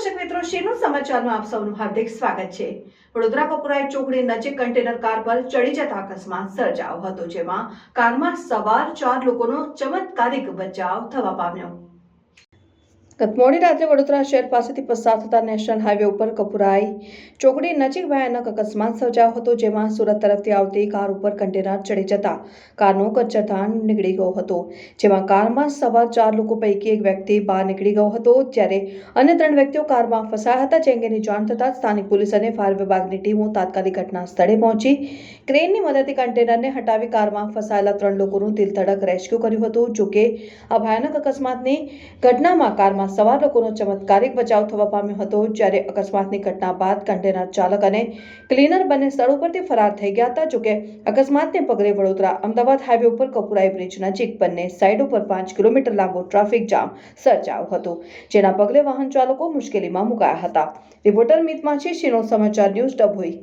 દર્શક મિત્રો, શેનો સમાચારમાં આપ સૌનું હાર્દિક સ્વાગત છે। વડોદરા કપુરાઈ ચોકડી નજીક કન્ટેનર કાર પર ચડી જતા અકસ્માત સર્જાયો હતો, જેમાં કારમાં સવાર 4 લોકોનો ચમત્કારિક બચાવ થવા પામ્યો। ગત મોડી રાત્રે વડોદરા શહેર પાસેથી પસાર થતા નેશનલ હાઈવે ઉપર કપુરાઈ ચોકડી નજીક ભયાનક અકસ્માત સર્જાયો હતો, જેમાં સુરત તરફથી આવતી કાર ઉપર કન્ટેનર ચડી જતા કારનો કચ્ચરધાન નીકળી ગયો હતો, જેમાં કારમાં સવાર 4 લોકો પૈકી એક વ્યક્તિ બહાર નીકળી ગયો હતો, જ્યારે અન્ય 3 વ્યક્તિઓ કારમાં ફસાયા હતા। જે અંગેની જાણ થતાં સ્થાનિક પોલીસ અને ફાયર વિભાગની ટીમો તાત્કાલિક ઘટના સ્થળે પહોંચી ક્રેનની મદદથી કન્ટેનરને હટાવી કારમાં ફસાયેલા 3 લોકોનું દિલધડક રેસ્ક્યુ કર્યું હતું। જો કે આ ભયાનક અકસ્માતની ઘટનામાં કારમાં સવાર લોકોનો ચમત્કારિક બચાવ થવા પામ્યો હતો, જ્યારે અકસ્માતની ઘટના બાદ કન્ટેનર ચાલક અને ક્લીનર બંને સ્થળ ઉપરથી ફરાર થઈ ગયા હતા। જો કે અકસ્માતને પગલે વડોદરા અમદાવાદ હાઈવે ઉપર કપુરાઈ બ્રિજ નજીક બંને સાઈડ ઉપર 5 કિલોમીટર લાંબો ટ્રાફિક જામ સર્જાયો હતો, જેના પગલે વાહન ચાલકો મુશ્કેલીમાં મુકાયા હતા। રિપોર્ટર મિત માછી, શેનો સમાચાર ન્યૂઝ, ડભોઈ।